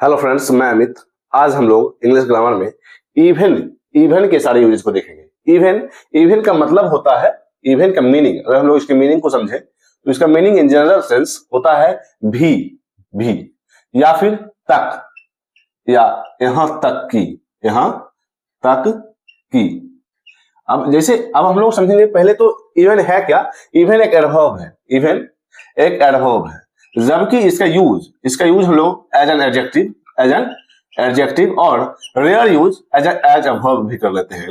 Hello friends, मैं अमित। आज हम लोग इंग्लिश ग्रामर में इवन के सारे यूजेस को देखेंगे। इवन का मतलब होता है, इवन का मीनिंग अगर हम लोग इसके मीनिंग को समझें तो इसका मीनिंग इन जनरल सेंस होता है भी या फिर तक, या यहां तक की। अब हम लोग समझेंगे पहले तो इवन है क्या। इवन एक एडवर्ब है, इवन एक एडवर्ब है, जबकि इसका यूज हम लोग एज एन एडजेक्टिव और rare use as a verb भी कर लेते हैं।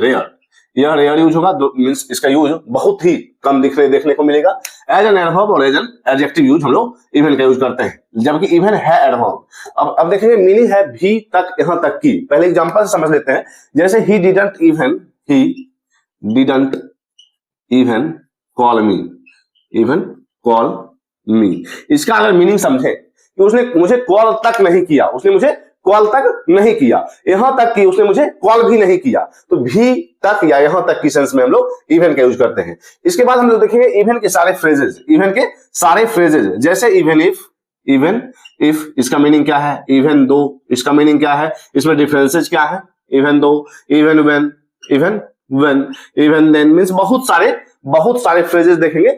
यह रेयर यूज होगा, मींस इसका यूज बहुत ही कम देखने को मिलेगा। एज एन एडवर्ब और एज एन एडजेक्टिव यूज हम लोग इवन का यूज करते हैं, जबकि इवन है एडवर्ब। अब देखेंगे मीनिंग है भी तक, यहां तक की। पहले एग्जांपल से समझ लेते हैं, जैसे ही डिडंट इवन कॉल मी। इसका अगर मीनिंग समझे कि उसने मुझे कॉल तक नहीं किया, यहां तक कि उसने मुझे कॉल भी नहीं किया, तो भी तक या यहां तक की सेंस में हम लोग इवन का यूज करते हैं। इसके बाद हम लोग देखेंगे इवन के सारे फ्रेजेज, जैसे इवन इफ इसका मीनिंग क्या है, इवन दो इसका मीनिंग क्या है, इसमें डिफरेंसेस क्या है, even though, even when, even then, means बहुत सारे फ्रेजेस देखेंगे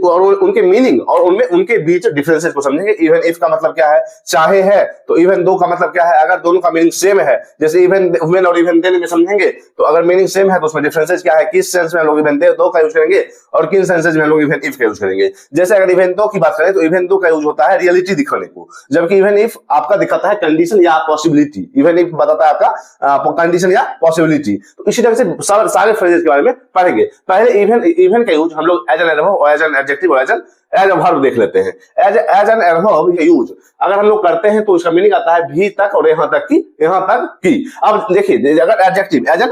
और उनके मीनिंग और उनमें उनके बीच डिफरेंसेस को समझेंगे। इवन इफ का मतलब क्या है, चाहे है, तो इवन दो का मतलब क्या है, अगर दोनों का मीनिंग सेम है, जैसे इवन व्हेन और इवन देन में समझेंगे तो अगर मीनिंग सेम है तो उसमें डिफरेंसेस क्या है, किस सेंस में हम लोग इवन दो का यूज करेंगे और किन सेंसेस में हम लोग इवन इफ का यूज करेंगे। जैसे अगर इवन दो की बात करें तो इवन दो का यूज होता है रियलिटी दिखाने को, जबकि इवन इफ आपका दिखाता है कंडीशन या पॉसिबिलिटी। इवन इफ बताता है आपका कंडीशन या पॉसिबिलिटी। तो इसी तरह से सारे फ्रेजेस के बारे में पढ़ेंगे। पहले इवन का यूज हम लोग एज एन एडवर्ब और एज एन एडजेक्टिव और एज अ वर्ब देख लेते हैं। एज एन एडवर्ब यूज अगर हम लोग करते हैं तो इसका मीनिंग आता है भी तक और यहां तक की। अब देखिए, अगर adjective as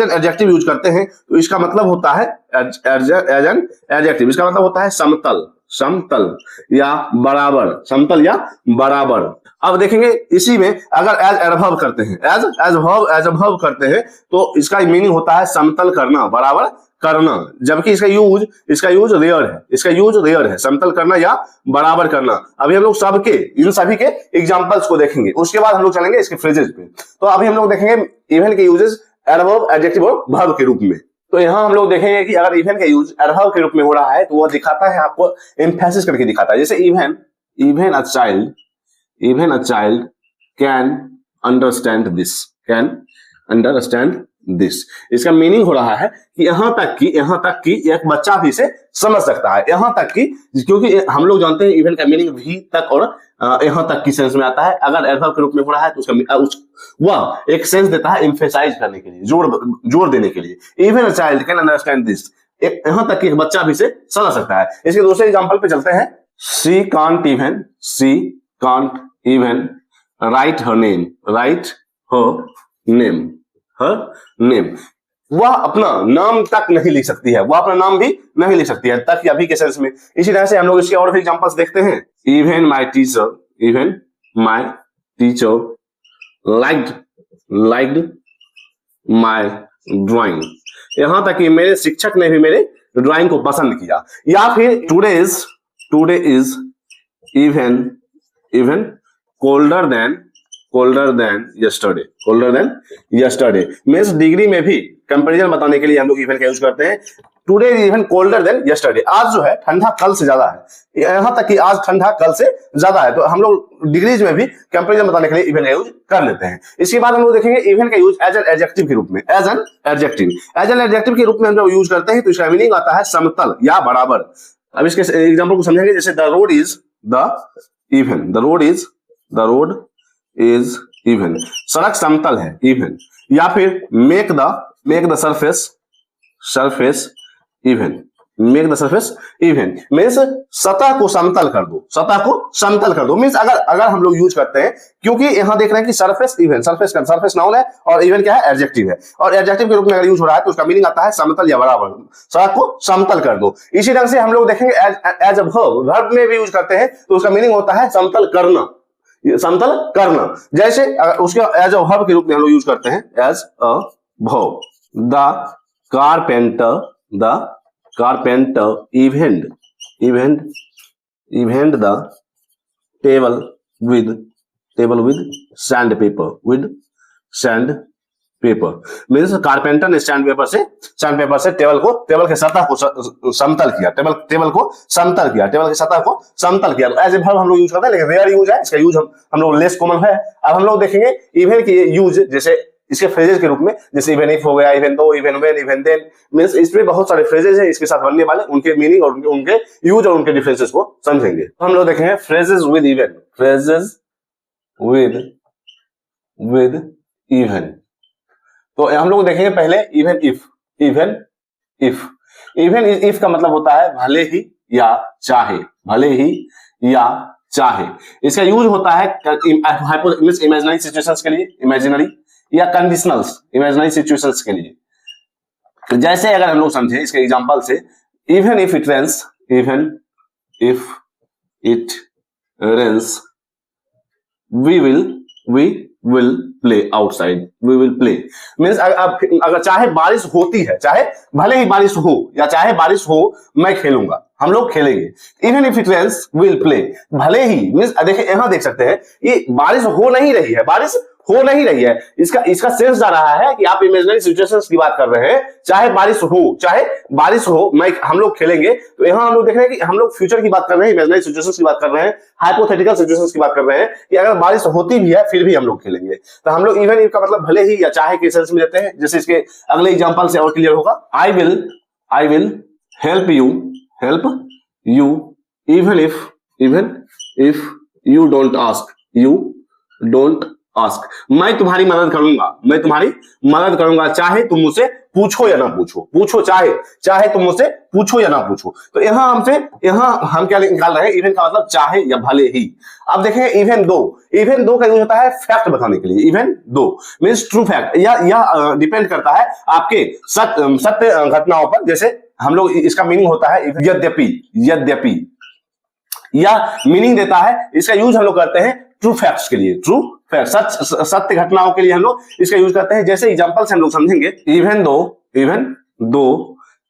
an adjective use करते हैं तो इसका मतलब होता है एज एन एडजेक्टिव, इसका मतलब होता है समतल या बराबर। अब देखेंगे इसी में अगर एज एडवर्ब करते हैं, एज अ वर्ब करते हैं तो इसका मीनिंग होता है समतल करना, बराबर करना, जबकि इसका यूज रेयर है, समतल करना या बराबर करना। अभी हम लोग इन सभी के एग्जांपल्स को देखेंगे, उसके बाद हम लोग चलेंगे इसके फ्रेजेस पे। तो अभी हम लोग देखेंगे इवन के यूजेस एडवर्ब, एडजेक्टिव और वर्ब के रूप में। तो यहां हम लोग देखेंगे कि अगर इवन का यूज एडवर्ब के रूप में हो रहा है तो वह दिखाता है, आपको एम्फेसिस करके दिखाता है। जैसे even a child can understand this. इसका मीनिंग हो रहा है कि यहां तक कि एक बच्चा भी इसे समझ सकता है, यहां तक कि, क्योंकि हम लोग जानते हैं इवन का मीनिंग भी तक और यहां तक की सेंस में आता है। अगर एडवर्ब के रूप में हो रहा है तो वह एक सेंस देता है एम्फेसाइज करने के लिए, जोर देने के लिए। Even a child can understand this, यहां तक कि एक बच्चा भी इसे समझ सकता है। इसके दूसरे एग्जांपल पे चलते हैं। She can't even right her name. वह अपना नाम तक नहीं लिख सकती है, तक या भी के सेंस में। इसी तरह से हम लोग इसके और भी एग्जांपल्स देखते हैं। Even my teacher liked my drawing, यहां तक कि मेरे शिक्षक ने भी मेरे ड्राइंग को पसंद किया। या फिर today is even colder than yesterday, means degree में भी कंपैरिजन बताने के लिए हम लोग इवन का यूज करते हैं। Today is even colder than yesterday, आज जो है ठंडा कल से ज्यादा है, यहां तक कि आज ठंडा कल से ज्यादा है। तो हम लोग डिग्रीज में भी कंपैरिजन बताने के लिए इवन का यूज कर लेते हैं। इसके बाद हम लोग देखेंगे इवन का यूज एज एन एडजेक्टिव के रूप में, एज एन एडजेक्टिव के रूप में हम लोग यूज करते हैं तो इसका मीनिंग आता है समतल या बराबर। अब इसके एग्जांपल को समझेंगे, जैसे द रोड इज इवन, सड़क समतल है, इवन। या फिर make the surface even, means सतह को समतल कर दो, मींस अगर हम लोग यूज करते हैं, क्योंकि यहां देख रहे हैं कि सरफेस नाउन है और इवन क्या है, एडजेक्टिव है, और एडजेक्टिव के रूप में अगर यूज हो रहा है तो उसका मीनिंग आता है समतल या बराबर, सड़क को समतल कर दो। इसी ढंग से हम लोग देखेंगे एज अ वर्ब में भी यूज करते हैं तो उसका मीनिंग होता है समतल करना। जैसे उसके एज अ वर्ब के रूप में हम लोग यूज करते हैं as a verb. The carpenter evened the table table with sand paper, with sand paper means carpenter ने सैंड पेपर से टेबल के सतह को समतल किया, टेबल को समतल किया, टेबल की सतह को समतल किया। एज ए वर्ब हम लोग यूज करते हैं, लेकिन रेयर यूज है, इसका यूज हम लोग लेस कॉमन है। अब हम लोग देखेंगे इवन की यूज, जैसे इसके फ्रेजेस के रूप में, जैसे इवन इफ हो गया, even though, even when, even then, means इसमें बहुत सारे फ्रेजेस हैं इसके साथ बनने वाले, उनके मीनिंग और उनके यूज और उनके डिफरेंसेस को समझेंगे। तो हम लोग देखेंगे phrases with even, phrases with even. तो हम लोग देखेंगे पहले इवन इफ। इवन इफ का मतलब होता है भले ही या चाहे, भले ही या चाहे। इसका यूज होता है इमेजिनरी सिचुएशंस के लिए, इमेजिनरी या कंडीशनल्स, इमेजिनरी सिचुएशंस के लिए। जैसे अगर हम लोग समझे इसके एग्जांपल से, even if it rains, even if it rains, we will play outside, we will play means अगर चाहे बारिश होती है, चाहे भले ही बारिश हो या चाहे बारिश हो, मैं खेलूंगा, हम लोग खेलेंगे। Even if it rains we will play, भले ही मीन्स देखिए यहां देख सकते हैं ये बारिश हो नहीं रही है, बारिश हो नहीं रही है, इसका सेंस जा रहा है कि आप इमेजिनरी सिचुएशंस की बात कर रहे हैं, चाहे बारिश हो मैं हम लोग खेलेंगे। तो यहां हम लोग देख रहे हैं कि हम लोग फ्यूचर की बात कर रहे हैं, इमेजिनरी सिचुएशंस की बात कर रहे हैं, हाइपोथेटिकल सिचुएशंस की बात कर रहे हैं कि अगर बारिश होती भी है फिर भी हम लोग खेलेंगे। तो हम लोग इवन इफ का मतलब भले ही या चाहे के सेंस में लेते हैं। जैसे इसके अगले एग्जांपल से और क्लियर होगा, I will help you even if you don't ask, मैं तुम्हारी मदद करूंगा, चाहे तुम मुझसे पूछो या ना पूछो, चाहे तुम मुझसे पूछो या ना पूछो। तो यहां हम क्या निकाल रहे हैं, इवन का मतलब चाहे या भले ही। अब देखें इवन दो का यूज होता है फैक्ट बताने के लिए। Even though means true fact, यह डिपेंड करता है आपके सत्य घटनाओं पर। जैसे हम लोग इसका मीनिंग होता है यद्यपि, या मीनिंग देता है, इसका यूज हम लोग करते हैं ट्रू फैक्ट्स के लिए, ट्रू फैक्ट, सत्य घटनाओं के लिए हम लोग इसका यूज करते हैं। जैसे एग्जांपल से हम लोग समझेंगे, even though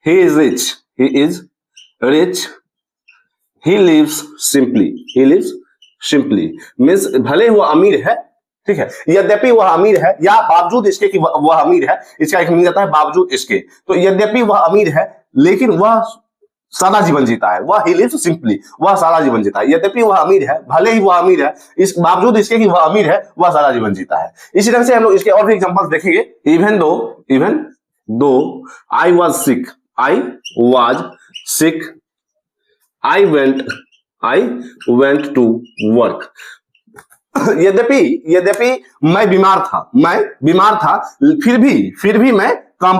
he is rich, he lives simply means भले वो अमीर है, ठीक है, यद्यपि वह अमीर है, या बावजूद इसके कि वह अमीर है, इसका एक मीनिंग आता है बावजूद इसके। तो यद्यपि वह अमीर है लेकिन वह सादा जीवन जीता है, वह ही लिव्स सिंपली, वह सादा जीवन जीता है। यद्यपि वह अमीर है, भले ही वह अमीर है, इस बावजूद इसके कि वह अमीर है, वह सादा जीवन जीता है। इसी तरह से हम लोग इसके और भी एग्जांपल्स देखेंगे। Even though I was sick, I went to work. यद्यपि मैं बीमार था, फिर भी मैं काम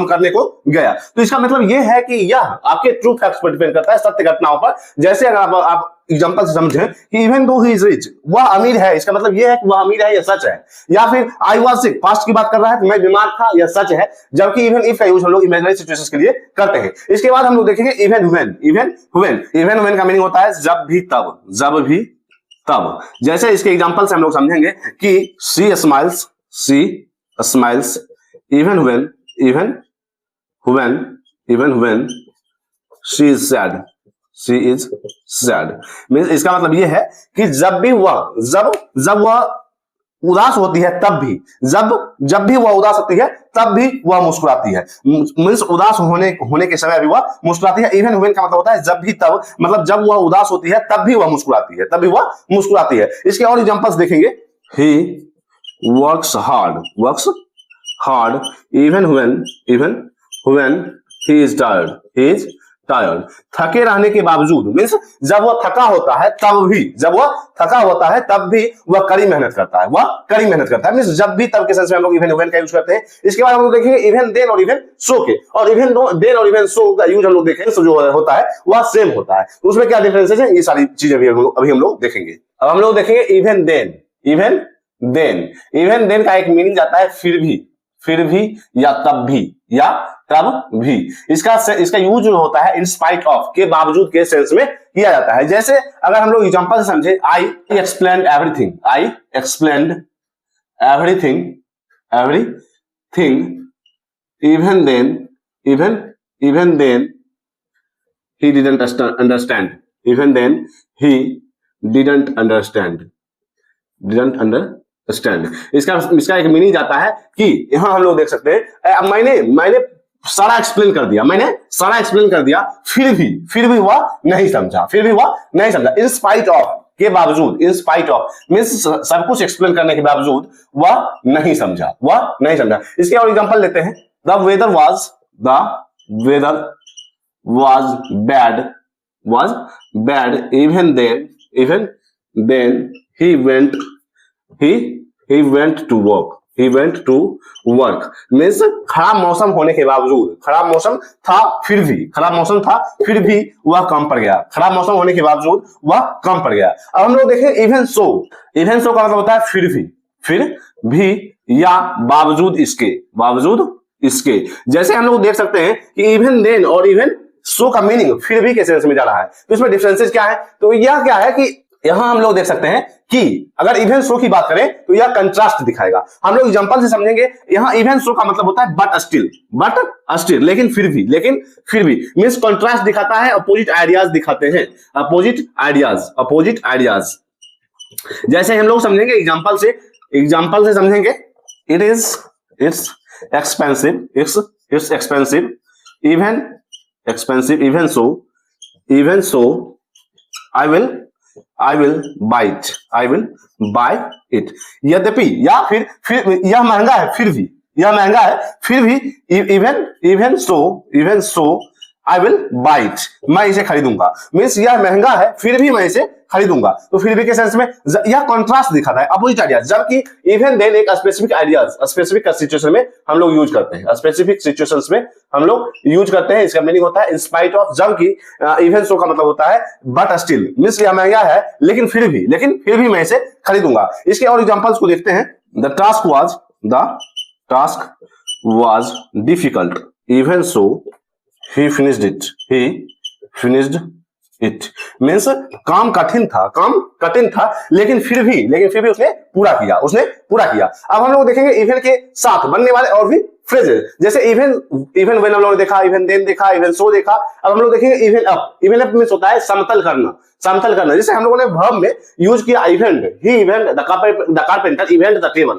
करने को गया। तो इसका मतलब यह है कि यह आपके ट्रू फैक्ट्स पर डिपेंड करता है, सत्य घटनाओं पर। जैसे अगर आप एग्जांपल से समझें कि even though he is rich, वह अमीर है, इसका मतलब यह है कि वह अमीर है, यह सच है। या फिर आई वाज सिक, पास्ट की बात कर रहा है, तो मैं बीमार था, यह सच है। जबकि इवन इफ का यूज हम लोग इमेजिनरी सिचुएशंस के लिए करते हैं। इसके बाद हम लोग देखेंगे इवन व्हेन का मीनिंग होता है जब भी तब। जैसे इसके एग्जांपल से हम लोग समझेंगे कि she smiles even when she is sad means इसका मतलब यह है कि जब वह उदास होती है तब भी, जब भी वह उदास होती है तब भी वह मुस्कुराती है। मींस उदास होने के समय भी वह मुस्कुराती है। इवन व्हेन का मतलब होता है जब भी तब, मतलब जब वह उदास होती है तब भी वह मुस्कुराती है, इसके और एग्जांपल्स देखेंगे। he works hard even when he is tired थके रहने के बावजूद, मींस जब वह थका होता है तब भी वह कड़ी मेहनत करता है, मींस जब भी तब के सेंस में हम लोग इवन व्हेन का यूज करते हैं। इसके बाद हम लोग देखेंगे इवन देन और इवन सो के, और इवन देन और इवन सो का यूज हम लोग देखेंगे तो जो होता है वह सेम होता है। तो उसमें क्या डिफरेंसेस है, ये सारी चीजें अभी हम लोग देखेंगे। अब हम लोग देखेंगे इवन देन का एक मीनिंग जाता है फिर भी या तब भी। इसका यूज जो होता है इन स्पाइट ऑफ, के बावजूद के सेंस में किया जाता है। जैसे अगर हम लोग एग्जांपल से समझे, I explained everything even then he didn't understand didn't understand. इसका एक मीनिंग जाता है कि यहां हम लोग देख सकते हैं अब मैंने सारा एक्सप्लेन कर दिया, फिर भी वह नहीं समझा, इन स्पाइट ऑफ के बावजूद, इन स्पाइट ऑफ मीन्स सब कुछ एक्सप्लेन करने के बावजूद वह नहीं समझा। इसके और एग्जांपल लेते हैं। The weather was bad even then he went to work means खराब मौसम था फिर भी वह काम पर गया। अब हम लोग देखें इवन सो का मतलब होता है फिर भी या बावजूद इसके। जैसे हम लोग देख सकते हैं कि इवन देन और इवन सो का मीनिंग फिर भी के सेंस में जा रहा है, तो इसमें डिफरेंसेस क्या है? तो यह क्या है कि यहां हम लोग देख सकते हैं कि अगर इवन सो की बात करें तो यह कंट्रास्ट दिखाएगा। हम लोग एग्जांपल से समझेंगे। यहां इवन सो का मतलब होता है बट स्टिल, लेकिन फिर भी मींस कंट्रास्ट दिखाता है, अपोजिट आइडियाज दिखाते हैं, अपोजिट आइडियाज। जैसे हम लोग समझेंगे एग्जांपल से समझेंगे। It's expensive even so I will buy it। यद्यपि या फिर यह महंगा है फिर भी even so I will buy it, मैं इसे खरीदूंगा। मीन्स यह महंगा है फिर भी मैं इसे खरीदूंगा। तो फिर भी के सेंस में यह कॉन्ट्रास्ट दिखाता है, अपोजिट आइडिया। जबकि इवन देन एक स्पेसिफिक सिचुएशन में हम लोग यूज करते हैं, इसका मीनिंग होता है इन स्पाइट ऑफ। जबकि इवन सो का मतलब होता है बट स्टिल, मीन्स यह महंगा है लेकिन फिर भी मैं इसे खरीदूंगा। इसके और एग्जांपल्स को देखते हैं। The task was difficult even so he finished it means काम कठिन था लेकिन फिर भी उसने पूरा किया। अब हम लोग देखेंगे इवन के साथ बनने वाले और भी फ्रेजेस। जैसे इवन व्हेन हम लोग देखा, इवन देन देखा, इवन सो देखा। अब हम लोग देखेंगे इवन अप मीन्स होता है समतल करना। जैसे हम लोगों ने वर्ब में यूज किया the carpenter evened the table,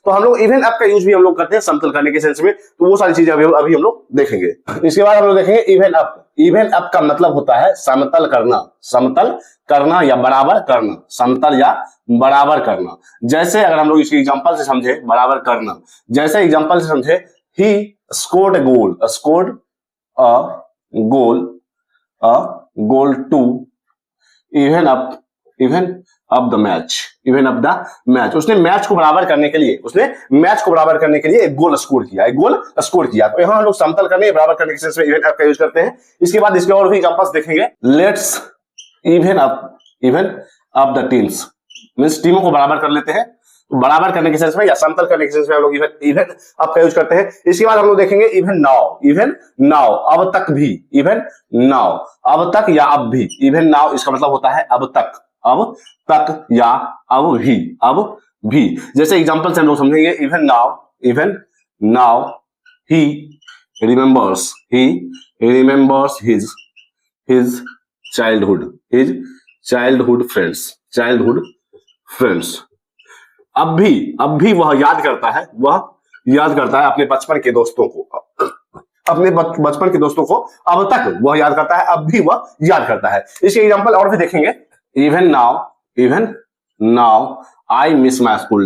तो हम लोग इवन अप का यूज भी हम लोग करते हैं समतल करने के सेंस में। तो वो सारी चीजें अभी हम लोग देखेंगे। इसके बाद हम लोग देखेंगे इवन अप का मतलब होता है समतल करना या बराबर करना, समतल या बराबर करना। जैसे अगर हम लोग इसके एग्जांपल से समझे बराबर करना, जैसे एग्जांपल से समझे he scored a goal to even up the match। उसने मैच को बराबर करने के लिए एक गोल स्कोर किया। तो यहां हम लोग समतल करने बराबर करने के सेंस में इवन अप का यूज करते हैं। इसके बाद इसके और भी एग्जांपल्स देखेंगे। Let's even up the teams means टीमों को बराबर कर लेते हैं। बराबर करने के सेंस में या समतल करने के सेंस में हम लोग इवन अप का यूज करते हैं। इसके बाद हम लोग देखेंगे इवन नाउ अब तक भी, इवन नाउ अब तक या अब भी। इवन नाउ इसका मतलब होता है अब तक या अब भी। जैसे एग्जांपल से हम लोग समझेंगे even now he remembers his childhood friends। अब भी वह याद करता है अपने बचपन के दोस्तों को, अब तक वह याद करता है, अब भी वह याद करता है। इसके एग्जांपल और भी देखेंगे। Even now I miss my school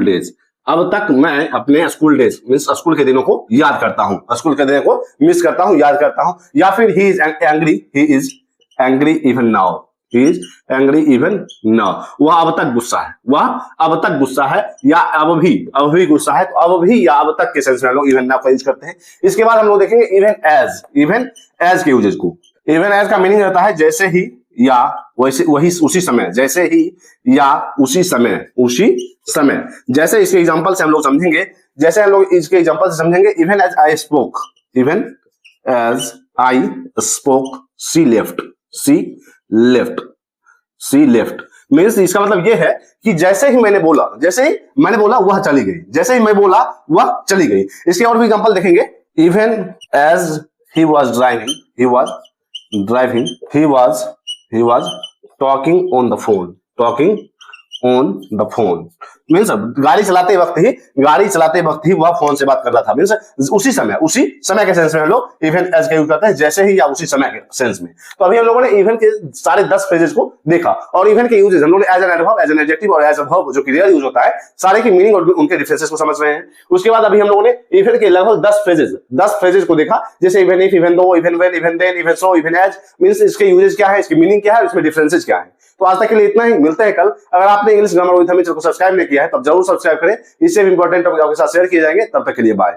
days. अब तक मैं अपने स्कूल डेज मीन्स स्कूल के दिनों को याद करता हूं, मिस करता हूं, याद करता हूं। या फिर he is angry even now। वह अब तक गुस्सा है या अब भी गुस्सा है। तो अब भी या अब तक के सेंस में हम लोग इवन नाउ का यूज करते हैं। इसके बाद हम लोग देखेंगे इवन एज के यूजेस को। इवन एज का मीनिंग रहता है जैसे ही या वही उसी समय, जैसे ही या उसी समय। जैसे इसके एग्जांपल से हम लोग समझेंगे, even as I spoke she left means इसका मतलब ये है कि जैसे ही मैंने बोला वह चली गई, जैसे ही मैं बोला वह चली गई। इसके और भी एग्जांपल देखेंगे। Even as he was talking on the phone talking on the phone means गाड़ी चलाते वक्त ही वह फोन से बात कर रहा था, मीन्स उसी समय के सेंस में हम लोग इवन एज का यूज करते हैं, जैसे ही या उसी समय के सेंस में। तो अभी हम लोगों ने इवन के सारे 10 फ्रेजेस को देखा और इवन के यूजेस हम लोगों ने as an adverb, as an adjective और एज अ वर्ब जो क्रिया यूज होता है, सारे की मीनिंग और उनके डिफरेंसेस को समझ रहे हैं। उसके बाद अभी हम लोगों ने इवन के लगभग 10 फ्रेजेस को देखा, जैसे even if, even though, even when, even then, even so, even as, means इसके यूजेस क्या है, इसकी मीनिंग क्या है, इसमें डिफरेंसेस क्या है। तो आज तक के लिए इतना ही, मिलते हैं कल। अगर आपने इंग्लिश ग्रामर विद हमी चैनल को सब्सक्राइब नहीं किया है तब जरूर सब्सक्राइब करें, इससे भी इंपॉर्टेंट टॉपिक आपके साथ शेयर किए जाएंगे। तब तक के लिए बाय।